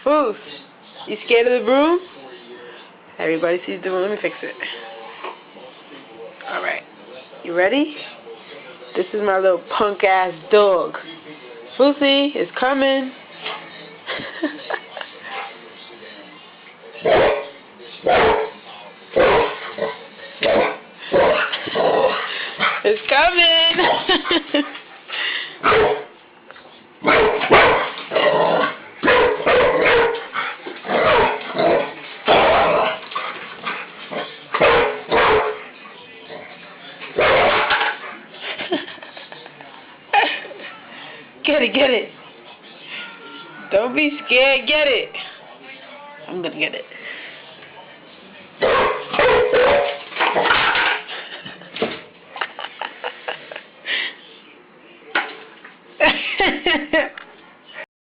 Foos, you scared of the broom? Everybody sees the broom. Let me fix it. Alright. You ready? This is my little punk ass dog. Fousey is coming. It's coming. Get it, get it. Don't be scared, get it. I'm gonna get it.